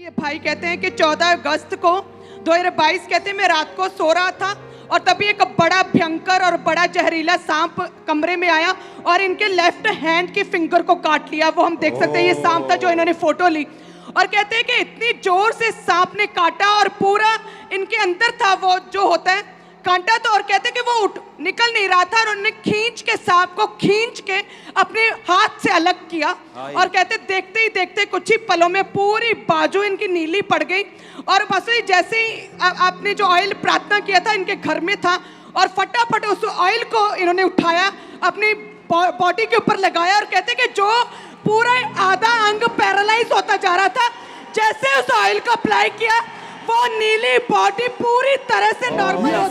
ये भाई कहते हैं कि 14 अगस्त को 2022 कहते हैं मैं रात को सो रहा था और तभी एक बड़ा भयंकर और बड़ा जहरीला सांप कमरे में आया और इनके लेफ्ट हैंड की फिंगर को काट लिया। वो हम देख सकते हैं, ये सांप था जो इन्होंने फोटो ली और कहते हैं कि इतनी जोर से सांप ने काटा और पूरा इनके अंदर था वो जो होता है कांटा, तो और कहते हैं कि वो निकल नहीं रहा था और उन्होंने खींच के सांप को खींच के अपने हाथ से अलग किया और कहते देखते ही देखते कुछ ही पलों में पूरी बाजू इनकी नीली पड़ गई और बस जैसे ही आपने जो ऑयल प्रार्थना किया था इनके घर में था और फटाफट उस ऑयल को इन्होंने उठाया अपनी बॉडी के ऊपर लगाया और कहते कि जो पूरा आधा अंग पैरालाइज होता जा रहा था, जैसे उस ऑयल को अप्लाई किया वो नीली बॉडी पूरी तरह से नॉर्मल हो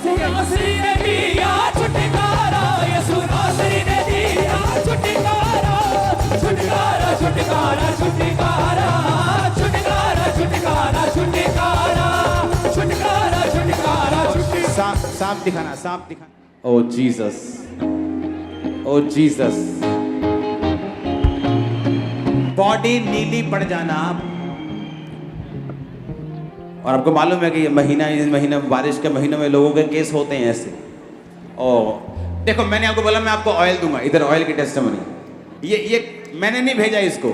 सांप दिखाना, सांप दिखाना। ओ जीसस, ओ जीसस, बॉडी नीली पड़ जाना। और आपको मालूम है कि ये महीना बारिश के महीनों में लोगों के केस होते हैं ऐसे। और देखो मैंने आपको बोला मैं आपको ऑयल दूंगा, इधर ऑयल की टेस्टिमनी। ये मैंने नहीं भेजा इसको,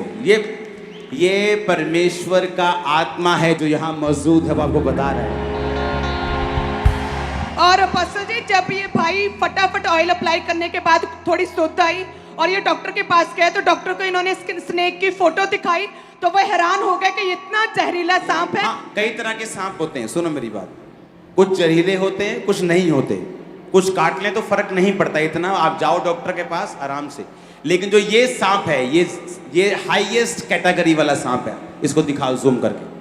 ये परमेश्वर का आत्मा है जो यहाँ मौजूद है, वो आपको बता रहा है। और पास्टर जी जब ये भाई फटाफट ऑयल अप्लाई करने के बाद थोड़ी सुध आई और ये डॉक्टर के पास गए तो डॉक्टर को इन्होंने स्नेक की फोटो दिखाई तो वो हैरान हो गए कि इतना जहरीला सांप है। हाँ, कई तरह के सांप होते हैं, सुनो मेरी बात। कुछ जहरीले होते हैं, कुछ नहीं होते, कुछ काट लें तो फर्क नहीं पड़ता इतना, आप जाओ डॉक्टर के पास आराम से। लेकिन जो ये सांप है ये हाईएस्ट कैटेगरी वाला सांप है। इसको दिखाओ जूम करके।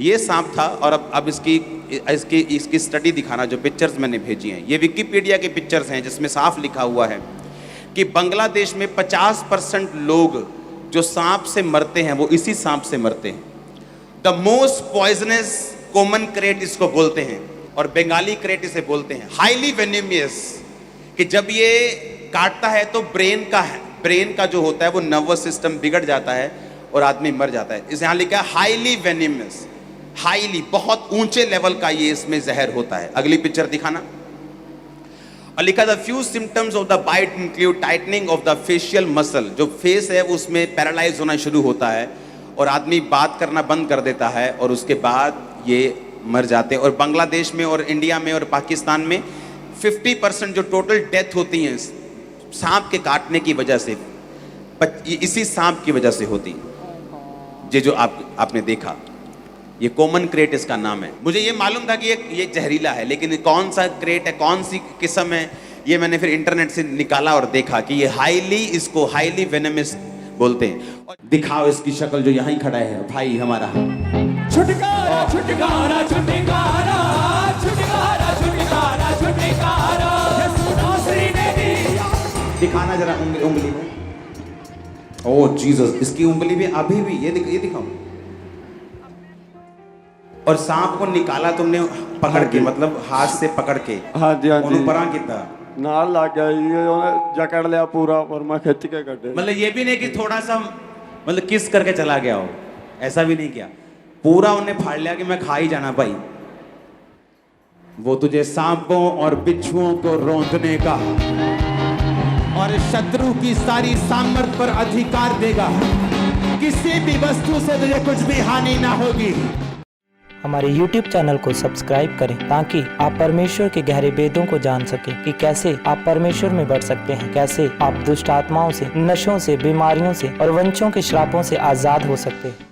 ये सांप था और अब इसकी स्टडी दिखाना, जो पिक्चर्स मैंने भेजी हैं ये विकिपीडिया के पिक्चर्स हैं जिसमें साफ लिखा हुआ है कि बांग्लादेश में 50% लोग जो सांप से मरते हैं वो इसी सांप से मरते हैं। The most poisonous common crate इसको बोलते हैं और बंगाली क्रेट इसे बोलते हैं। हाईली वेनेमियस, कि जब ये काटता है तो ब्रेन का जो होता है वो नर्वस सिस्टम बिगड़ जाता है और आदमी मर जाता है। इस यहाँ लिखा है हाईली वेनेमियस, हाईली, बहुत ऊंचे लेवल का ये इसमें जहर होता है। अगली पिक्चर दिखाना। और लिखा the few symptoms of the bite include tightening of the facial muscle, जो फेस है उसमें पैरालाइज होना शुरू होता है और आदमी बात करना बंद कर देता है और उसके बाद ये मर जाते हैं। और बांग्लादेश में और इंडिया में और पाकिस्तान में 50% जो टोटल डेथ होती हैं सांप के काटने की वजह से, इसी सांप की वजह से होती है। जो आपने देखा, ये कॉमन क्रेट इसका नाम है। मुझे ये मालूम था कि ये जहरीला है, लेकिन कौन सा क्रेट है, कौन सी किस्म है, ये मैंने फिर इंटरनेट से निकाला और देखा कि ये इसको हाईली वेनेमस बोलते हैं। और दिखाओ इसकी शक्ल, जो यहाँ ही खड़ा है भाई हमारा। छुटकारा छुटकारा छुटकारा छुटकारा छुटकारा छुटकारा, यीशु नासरी ने दिया। दिखाना जरा उंगली में। ओह जीसस, इसकी उंगली में अभी भी ये दिखाओ। और सांप को निकाला तुमने पकड़ के, मतलब हाथ से पकड़ के? हाँ जी, हाँ जी। परा कितना नाल लग गया, ये जकड़ लिया पूरा और मैं खिंच के कटे। मतलब ये भी नहीं कि थोड़ा सा मतलब किस करके चला गया हो, ऐसा भी नहीं किया, पूरा उन्हें फाड़ लिया कि मैं खा ही जाना भाई। वो तुझे सांपों और बिच्छुओं को रौंदने का और शत्रु की सारी सामर्थ पर अधिकार देगा। किसी भी वस्तु से तुझे कुछ भी हानि ना होगी। हमारे YouTube चैनल को सब्सक्राइब करें ताकि आप परमेश्वर के गहरे वेदों को जान सकें कि कैसे आप परमेश्वर में बढ़ सकते हैं, कैसे आप दुष्ट आत्माओं से, नशों से, बीमारियों से और वंशों के श्रापों से आजाद हो सकते हैं।